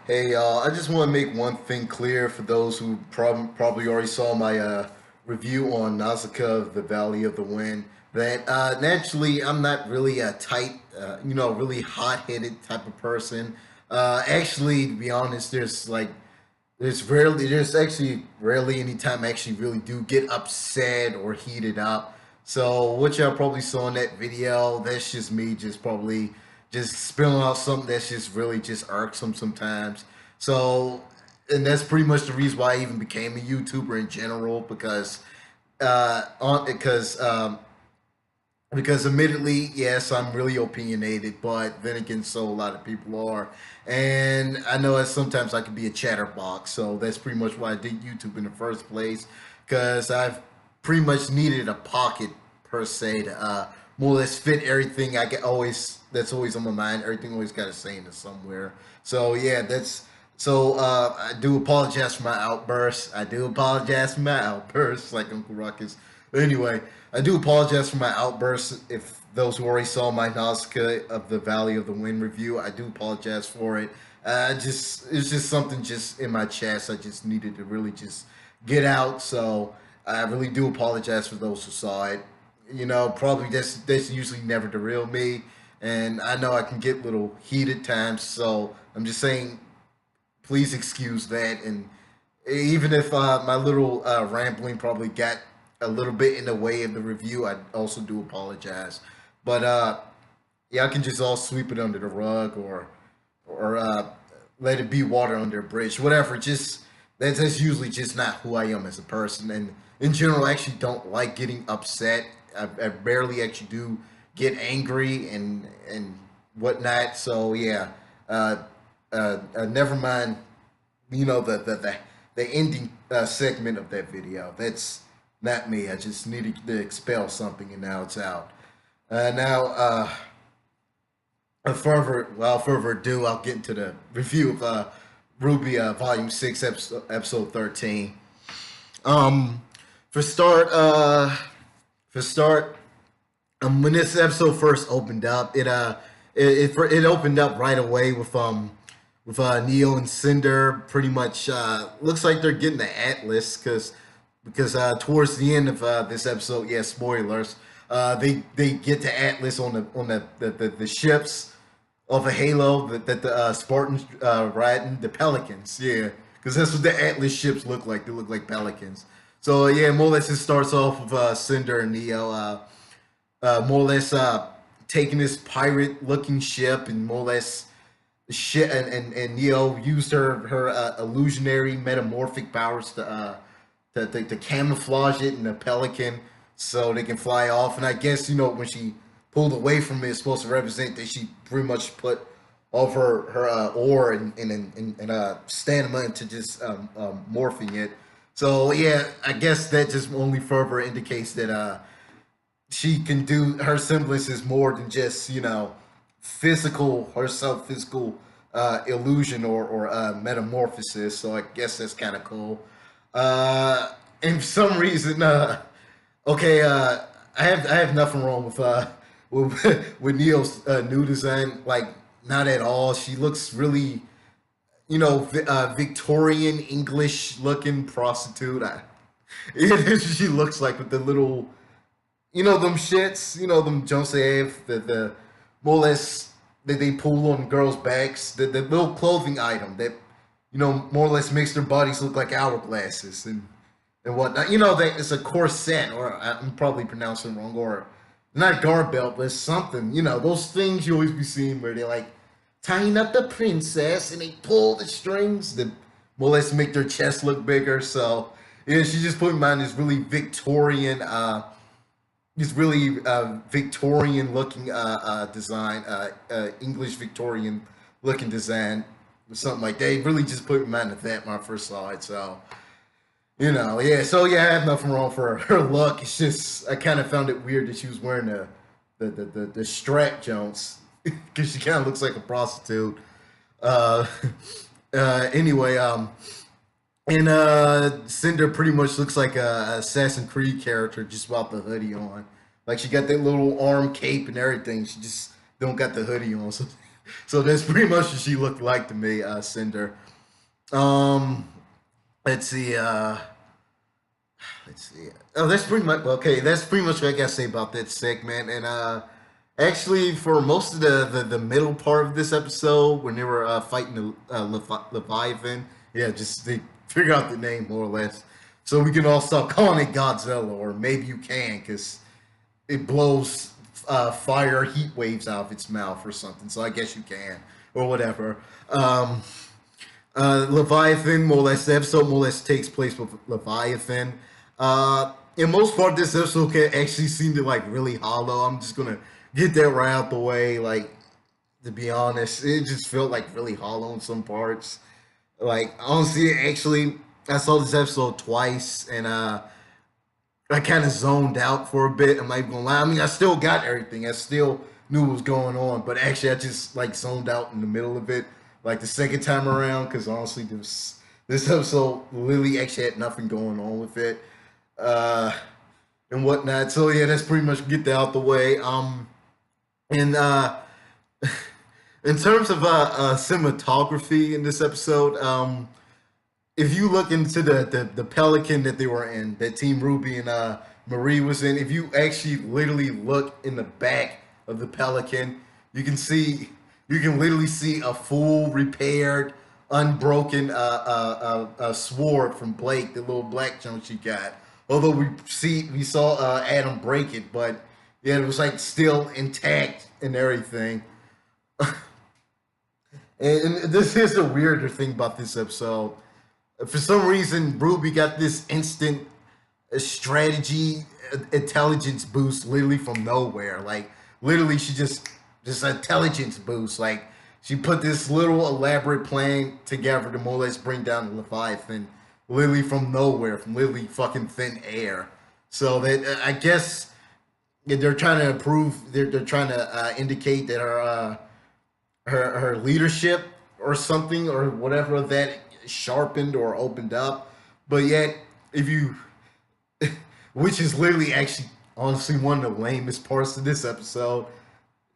Hey y'all, I just want to make one thing clear for those who probably already saw my review on Nausicaa, the Valley of the Wind. That naturally, I'm not really a tight, really hot-headed type of person. Actually, to be honest, there's actually rarely any time I actually really do get upset or heated up. So what y'all probably saw in that video, that's just me just probably just spilling out something that's just really just irksome sometimes. So, and that's pretty much the reason why I even became a YouTuber in general on because admittedly, yes, I'm really opinionated, but then again, so a lot of people are. And I know that sometimes I can be a chatterbox, so that's pretty much why I did YouTube in the first place, because I've pretty much needed a pocket per se to more or less fit everything I get always that's always on my mind. Everything always got to say in it somewhere. So yeah, I do apologize for my outbursts. I do apologize for my outbursts, like Uncle Ruckus. But anyway, I do apologize for my outbursts. If those who already saw my Nausicaa of the Valley of the Wind review, I do apologize for it. It's just something just in my chest. I just needed to really just get out. So I really do apologize for those who saw it. You know, probably that's usually never the real me, and I know I can get a little heated times. So I'm just saying, please excuse that. And even if my little rambling probably got a little bit in the way of the review, I also do apologize. But yeah, I can just all sweep it under the rug or let it be water under a bridge, whatever. Just that's usually just not who I am as a person, and in general, I actually don't like getting upset. I barely actually do get angry and whatnot. So yeah, never mind. You know the ending segment of that video. That's not me. I just needed to expel something, and now it's out. Now, without further ado, I'll get into the review of RWBY Volume 6, episode 13. Um, for start, uh, for start, when this episode first opened up, it opened up right away with Neo and Cinder. Pretty much looks like they're getting the Atlas because towards the end of this episode, yeah, spoilers. They get to Atlas on the ships of a Halo that the Spartans riding the Pelicans, yeah, because that's what the Atlas ships look like. They look like Pelicans. So yeah, more or less it starts off with Cinder and Neo, more or less taking this pirate-looking ship and more or less shit, and Neo used her illusionary metamorphic powers to camouflage it in a pelican so they can fly off. And I guess, you know, when she pulled away from it, it's supposed to represent that she pretty much put all of her ore and stamina into just morphing it. So yeah, I guess that just only further indicates that she can do her semblance is more than just, you know, physical illusion or metamorphosis. So I guess that's kind of cool. And for some reason, I have nothing wrong with Neo's new design. Like, not at all. She looks really, you know, Victorian English looking prostitute. She looks like with the little, you know, them shits, you know, them Joseph, the more or less that they pull on girls' backs, the little clothing item that, you know, more or less makes their bodies look like hourglasses and whatnot. You know, that it's a corset, or I'm probably pronouncing it wrong, or not guard belt, but it's something. You know, those things you always be seeing where they're like tying up the princess and they pull the strings that more or less make their chest look bigger. So yeah, she just put in mind this really Victorian, Victorian looking design, English Victorian looking design, or something like that. It really just put in mind of that when I first saw it. So, you know, yeah. So yeah, I have nothing wrong for her look. It's just I kind of found it weird that she was wearing the strap Jones because she kind of looks like a prostitute. Uh, anyway, and Cinder pretty much looks like a Assassin's Creed character just without the hoodie on. Like she got that little arm cape and everything. She just don't got the hoodie on. So So that's pretty much what she looked like to me, Cinder. Um, let's see. Let's see. Oh, that's pretty much okay. That's pretty much what I gotta say about that segment. And actually, for most of the middle part of this episode, when they were fighting the Leviathan, yeah, just they figure out the name more or less, so we can all stop calling it Godzilla, or maybe you can, because it blows fire heat waves out of its mouth or something. So I guess you can, or whatever. Um, Leviathan, more or less, the episode more or less takes place with Leviathan. In most part, this episode can actually seem to like really hollow. I'm just gonna get that right out the way. Like, to be honest, it just felt like really hollow in some parts. Like, honestly, actually, I saw this episode twice, and I kind of zoned out for a bit. I'm not even gonna lie. I mean, I still got everything. I still knew what was going on, but actually, I just like zoned out in the middle of it, like the second time around, because honestly, this episode literally actually had nothing going on with it, uh, and whatnot. So yeah, that's pretty much get that out the way. And in terms of cinematography in this episode, if you look into the Pelican that they were in, that Team Ruby and Marie was in, if you actually literally look in the back of the Pelican, you can see, you can literally see a full repaired, unbroken sword from Blake, the little black junk she got. Although we saw Adam break it, but yeah, it was like still intact and everything. And this is the weirder thing about this episode. For some reason, Ruby got this instant strategy intelligence boost literally from nowhere. Like, literally, she just intelligence boost. Like, she put this little elaborate plan together to more or less bring down the Leviathan literally from nowhere, from literally fucking thin air. So that I guess they're trying to improve. They're trying to indicate that her leadership or something or whatever that sharpened or opened up. But yet, if you, which is literally actually honestly one of the lamest parts of this episode,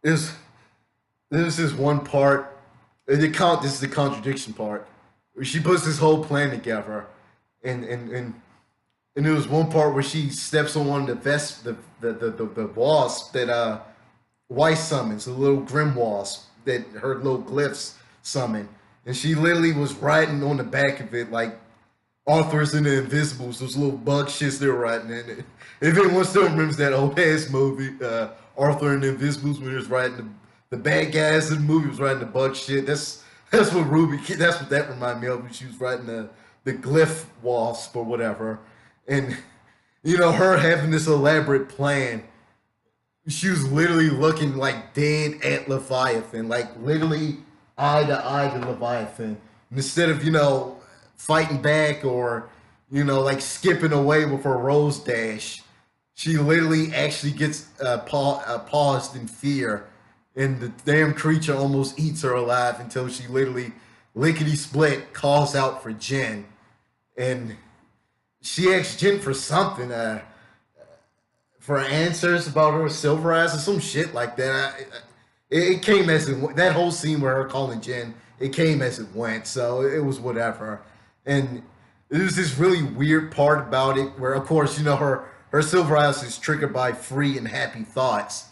is there's this one part. This is the contradiction part. Where she puts this whole plan together, and there was one part where she steps on one of the the wasp that Weiss summons, the little grim wasp that her little glyphs summon, and she literally was riding on the back of it like Arthur's in the Invisibles, those little bug shits they were riding in it. If anyone still remembers that old ass movie, Arthur and the Invisibles, when he was riding the bad guys in the movie was riding the bug shit. That's what Ruby. That's what that reminded me of when she was riding the glyph wasp or whatever, and you know her having this elaborate plan. She was literally looking like dead at Leviathan, like literally eye to eye to Leviathan. And instead of, fighting back or, like skipping away with her rose dash, she literally actually gets paused in fear. And the damn creature almost eats her alive until she literally lickety split calls out for Jen. And she asks Jen for something. For answers about her silver eyes or some shit like that. It came as it went. That whole scene where her calling Jen, it came as it went. So it was whatever. And there's this really weird part about it where, of course, her silver eyes is triggered by free and happy thoughts.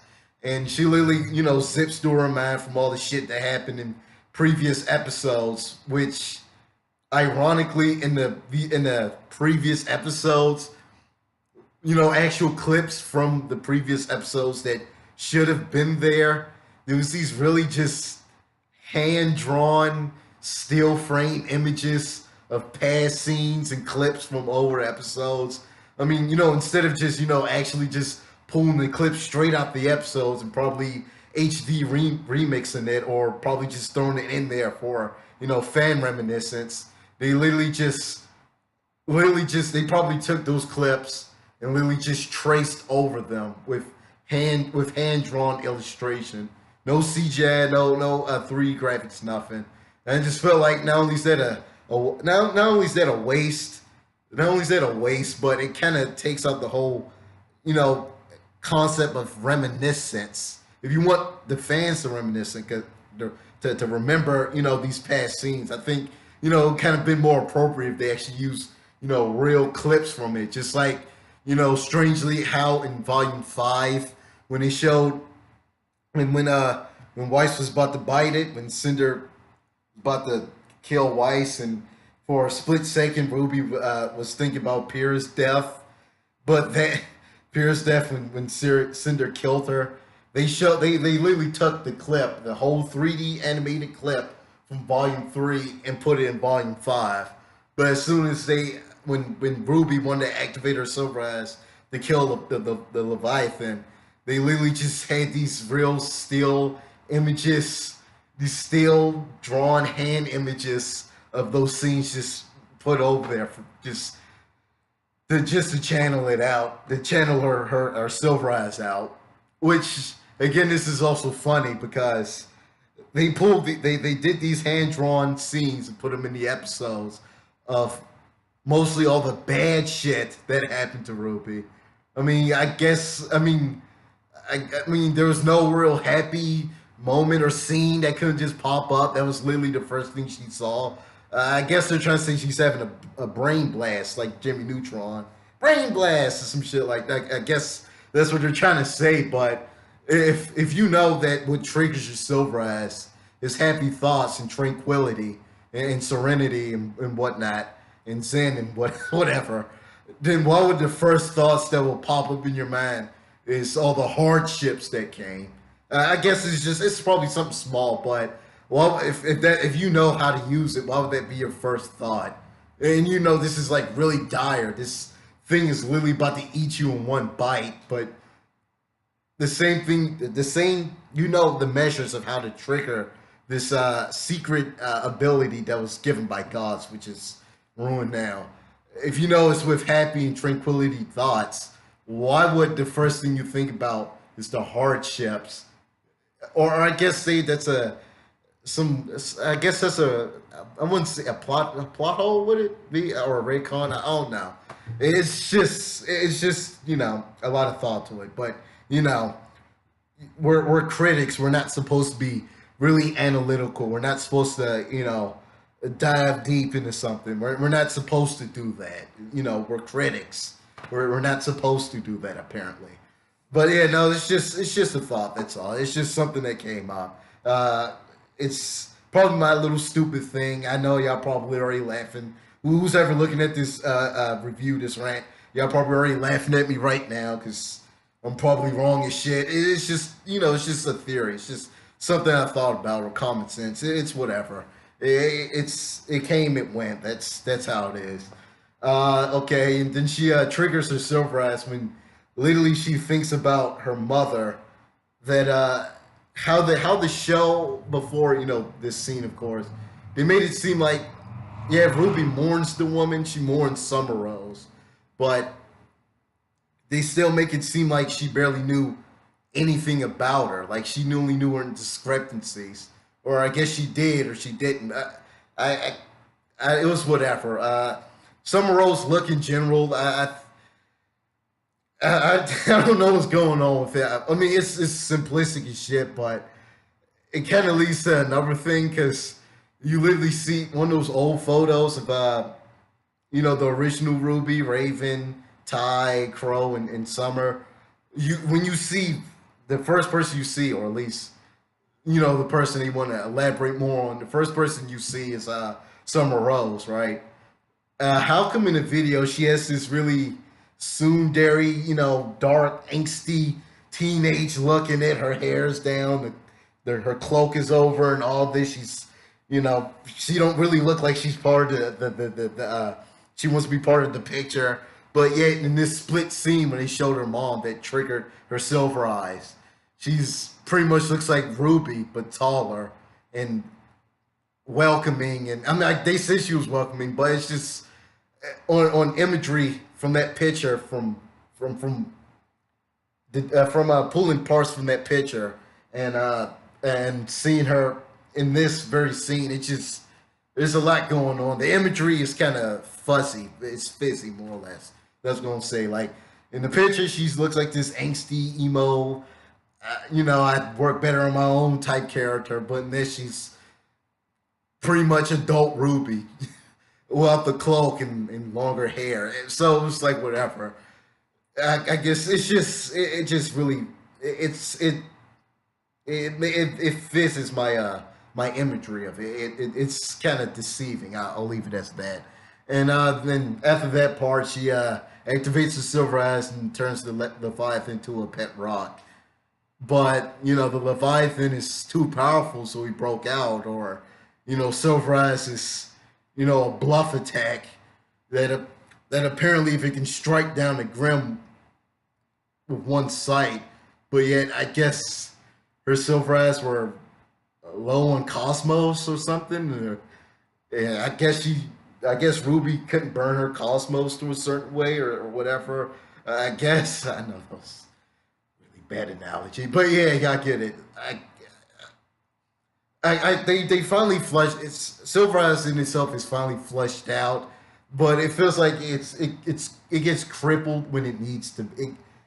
And she literally, zips through her mind from all the shit that happened in previous episodes, which ironically in the previous episodes, actual clips from the previous episodes that should have been there. There was these really just hand-drawn, still frame images of past scenes and clips from older episodes. I mean, instead of just, actually just pulling the clips straight out the episodes and probably HD remixing it or probably just throwing it in there for, fan reminiscence. They they probably took those clips and literally just traced over them with hand drawn illustration. No CGI, no 3D graphics, nothing. And I just felt like not only is that a waste, but it kind of takes out the whole, concept of reminiscence. If you want the fans to reminisce, to remember, these past scenes. I think, it kind of been more appropriate if they actually use, real clips from it. Just like, strangely how in Volume 5, when they showed, when Weiss was about to bite it, when Cinder about to kill Weiss, and for a split second, RWBY was thinking about Pierre's death, but that Pierre's death when Cinder killed her. They literally took the clip, the whole 3D animated clip from Volume 3 and put it in Volume 5. But as soon as when RWBY wanted to activate her silver eyes to kill the Leviathan, they literally just had these real still images, these still drawn hand images of those scenes just put over there for just to channel it out, to channel her silver eyes out. Which again, this is also funny because they did these hand drawn scenes and put them in the episodes of mostly all the bad shit that happened to RWBY. I mean, there was no real happy moment or scene that couldn't just pop up. That was literally the first thing she saw. I guess they're trying to say she's having a brain blast, like Jimmy Neutron. Brain blast or some shit like that. I guess that's what they're trying to say. But if you know that what triggers your silver eyes is happy thoughts and tranquility and serenity and whatnot, and zen and whatever, then what would the first thoughts that will pop up in your mind is all the hardships that came. I guess it's probably something small, but well, if you know how to use it, why would that be your first thought? And this is like really dire. This thing is literally about to eat you in one bite. But the same the measures of how to trigger this secret ability that was given by gods, which is ruined now. If you know it's with happy and tranquility thoughts, why would the first thing you think about is the hardships? Or I guess say that's I wouldn't say a plot hole, would it be, or a retcon? I don't know. It's just a lot of thought to it. But we're critics. We're not supposed to be really analytical. We're not supposed to dive deep into something. We're not supposed to do that. We're critics. We're not supposed to do that, apparently. But yeah, no, it's just a thought. That's all. It's just something that came up. It's probably my little stupid thing. I know y'all probably already laughing. Who's ever looking at this review, this rant? Y'all probably already laughing at me right now because I'm probably wrong as shit. It's just it's just a theory. It's just something I thought about, or common sense. It's whatever. It came, it went. That's how it is. Okay, and then she triggers her silver eyes when literally she thinks about her mother. That how the show before this scene, of course, they made it seem like RWBY mourns the woman, she mourns Summer Rose, but they still make it seem like she barely knew anything about her, like she only knew her discrepancies, or I guess she did or she didn't. It was whatever. Summer Rose look in general, I don't know what's going on with it. I mean, it's simplistic as shit, but it kind of leads to another thing because you literally see one of those old photos of the original RWBY, Raven, Ty, Crow, and Summer. When you see the first person you see, or at least the person you want to elaborate more on, the first person you see is Summer Rose, right? How come in the video she has this really tsundere, dark, angsty teenage look in it? Her hair's down, her cloak is over, and all this. She's, she don't really look like she's part of the she wants to be part of the picture. But yet in this split scene when they showed her mom that triggered her silver eyes, she's pretty much looks like RWBY but taller and welcoming. And I mean, they said she was welcoming, but it's just on imagery from that picture, from pulling parts from that picture and seeing her in this very scene. It just, there's a lot going on. The imagery is kind of fuzzy. It's fizzy, more or less. That's what I'm gonna say. Like in the picture, she looks like this angsty emo. I work better on my own type character, but in this she's pretty much adult Ruby without the cloak and longer hair. So it's like whatever. I guess it's just it just really it's it fits as my imagery of it. It's kind of deceiving. I'll leave it as that. And then after that part, she activates the Silver Eyes and turns the Leviathan into a pet rock. But the Leviathan is too powerful, so he broke out. Or Silver Eyes is a bluff attack that apparently if it can strike down the Grim with one sight, but yet I guess her Silver Eyes were low on Cosmos or something. Yeah, I guess Ruby couldn't burn her Cosmos to a certain way or whatever. I guess I know that was really bad analogy, but yeah, I get it. They finally flushed. It's Silver Eyes in itself is finally flushed out, but it feels like it gets crippled when it needs to.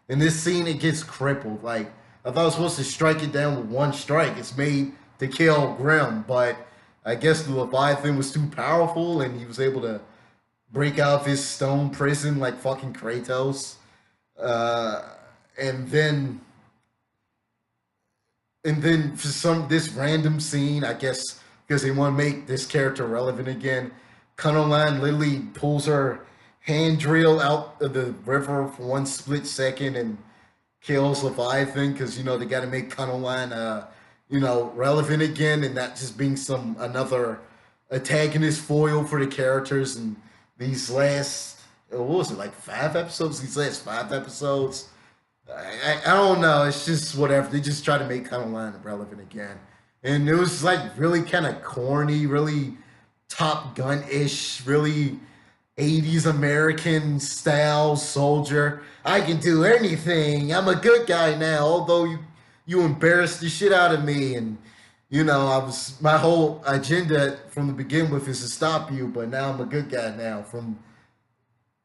In this scene, it gets crippled. Like I thought I was supposed to strike it down with one strike. It's made to kill Grim, but I guess the Leviathan was too powerful, and he was able to break out of his stone prison like fucking Kratos. Uh, and then for this random scene, I guess because they want to make this character relevant again, Cunoline literally pulls her hand drill out of the river for one split second and kills Leviathan because they got to make Cunoline relevant again and not just being some another antagonist foil for the characters. And these last what was it, like 5 episodes? These last 5 episodes, I don't know. It's just whatever. They just try to make Cunoline relevant again, and it was like really kind of corny, really Top Gun ish, really 80s American style soldier. I can do anything. I'm a good guy now, although you embarrassed the shit out of me. And I was my whole agenda from the begin with is to stop you, but now I'm a good guy now from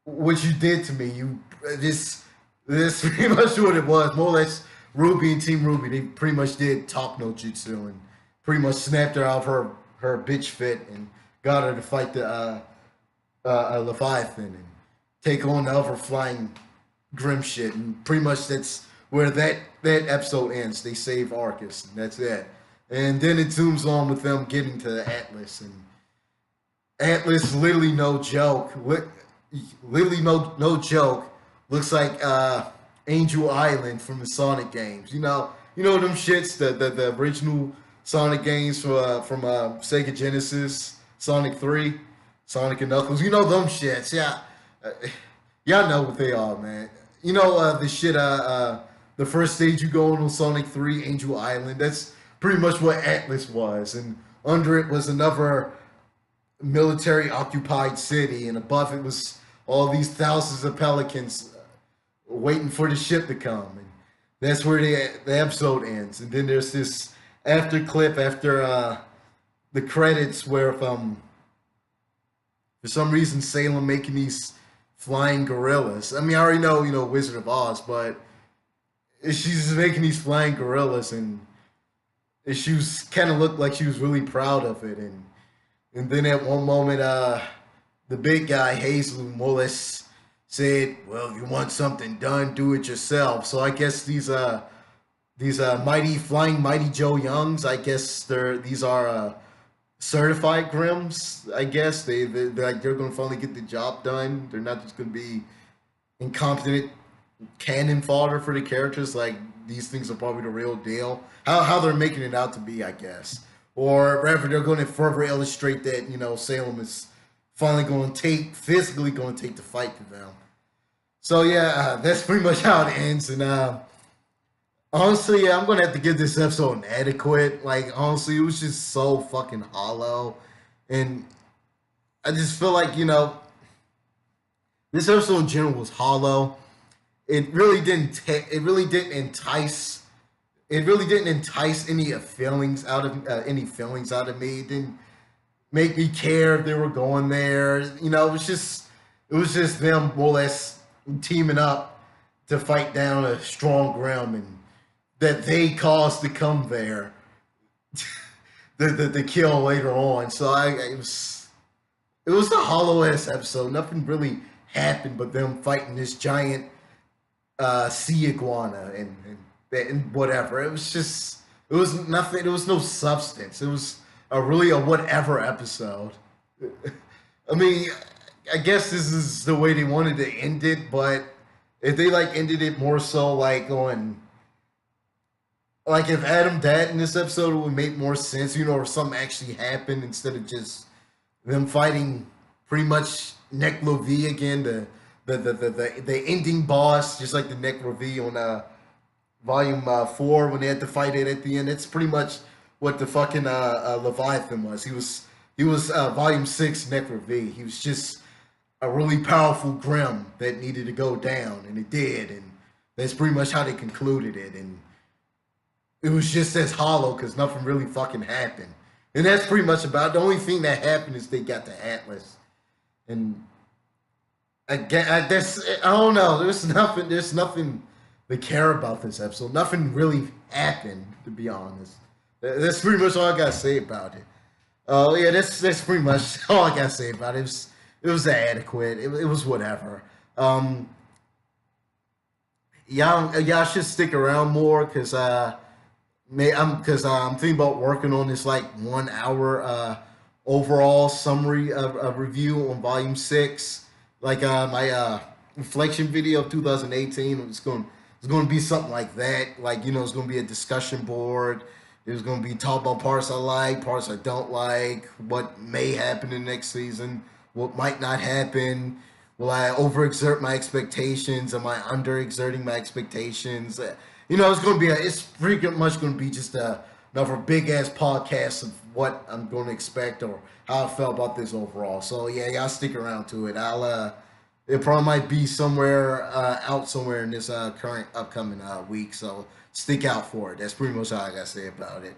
what you did to me. This pretty much what it was. More or less Ruby and Team Ruby, they pretty much did talk no jutsu and pretty much snapped her out of her bitch fit and got her to fight the Leviathan and take on the other flying Grim shit. And pretty much that's where that episode ends. They save Arcus, and that's it. And then it zooms on with them getting to the Atlas, and Atlas literally no joke. Literally no joke. Looks like Angel Island from the Sonic games. You know them shits, the original Sonic games from Sega Genesis, Sonic 3, Sonic and Knuckles. You know them shits, yeah. Y'all know what they are, man. The shit. The first stage you go on Sonic 3, Angel Island. That's pretty much what Atlas was, and under it was another military occupied city, and above it was all these thousands of pelicans waiting for the ship to come. And that's where the episode ends. And then there's this after clip after the credits where for some reason Salem making these flying gorillas. I mean, I already know Wizard of Oz, but she's just making these flying gorillas, and she was kind of looked like she was really proud of it. And then at one moment, the big guy Hazel more or less said, "Well, if you want something done, do it yourself." So I guess these mighty flying mighty Joe Youngs, I guess these are certified Grims. I guess they're going to finally get the job done. They're not just going to be incompetent cannon fodder for the characters. Like these things are probably the real deal. How they're making it out to be, I guess. Or rather, they're going to further illustrate that Salem is finally physically going to take the fight to them. So yeah, that's pretty much how it ends. And honestly, yeah, I'm going to have to give this episode an adequate. Like honestly, it was just so fucking hollow, and I just feel like this episode in general was hollow. It really didn't. It really didn't entice. It really didn't entice any feelings out of me. It didn't make me care if they were going there. It was just them more or less teaming up to fight down a strong Grim and that they caused to come there, the kill later on. So it was a hollow ass episode. Nothing really happened but them fighting this giant sea iguana and whatever. It was just it was nothing. There was no substance. It was a whatever episode. I mean, I guess this is the way they wanted to end it, but if they like ended it more so like on like if Adam died in this episode, it would make more sense, you know, or something actually happened instead of just them fighting pretty much Necro again, the ending boss, just like the Necro on volume 4 when they had to fight it at the end. It's pretty much what the fucking Leviathan was. He was volume 6 Necro. He was just a really powerful Grim that needed to go down, and it did, and that's pretty much how they concluded it. And it was just as hollow because nothing really fucking happened. And that's pretty much about it. The only thing that happened is they got the Atlas. And I don't know. There's nothing to care about this episode. Nothing really happened, to be honest. That's pretty much all I gotta say about it. Yeah, that's pretty much all I gotta say about it. It was adequate. It was whatever. Y'all should stick around more because I'm thinking about working on this like 1 hour overall summary of review on volume 6. Like my reflection video of 2018. It's going to be something like that. Like, you know, it's going to be a discussion board. There's going to be talk about parts I like, parts I don't like, what may happen in the next season, what might not happen. Will I overexert my expectations? Am I underexerting my expectations? You know, it's pretty much going to be just another big ass podcast of what I'm going to expect or how I felt about this overall. So yeah, y'all stick around to it. It probably might be somewhere out somewhere in this current upcoming week. So stick out for it. That's pretty much all I gotta say about it.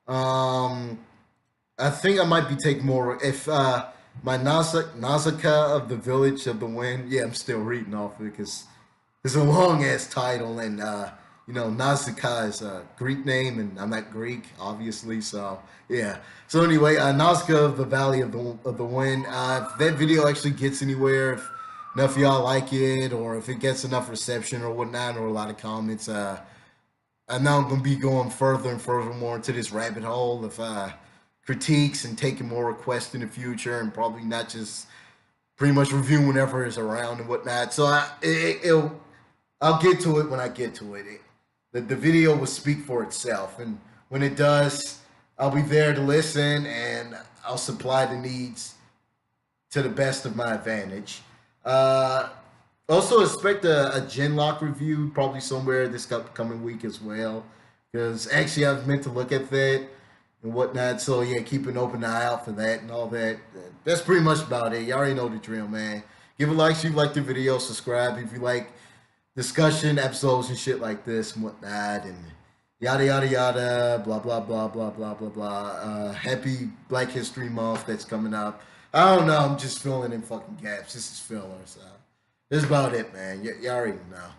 I think I might be taking more if my Nausicaa of the Village of the Wind. Yeah, I'm still reading off it because it's a long ass title, and you know, Nausicaa is a Greek name, and I'm not Greek, obviously. So yeah. So anyway, Nausicaa of the Valley of the Wind. If that video actually gets anywhere, if enough of y'all like it, or if it gets enough reception or whatnot, or a lot of comments, I know I'm gonna be going further and further more into this rabbit hole of critiques and taking more requests in the future, and probably not just pretty much reviewing whatever is around and whatnot. So I'll get to it when I get to it. The video will speak for itself, and when it does, I'll be there to listen, and I'll supply the needs to the best of my advantage. Also expect a Genlock review probably somewhere this upcoming week as well, because actually I've meant to look at that and whatnot. So yeah, keep an open eye out for that and all that. That's pretty much about it. You already know the drill, man. Give a like if you like the video. Subscribe if you like discussion episodes and shit like this and whatnot, and yada yada yada, blah blah blah blah blah blah blah. Happy Black History Month that's coming up. I don't know. I'm just filling in fucking gaps. This is filler, so. That's about it, man. You already know.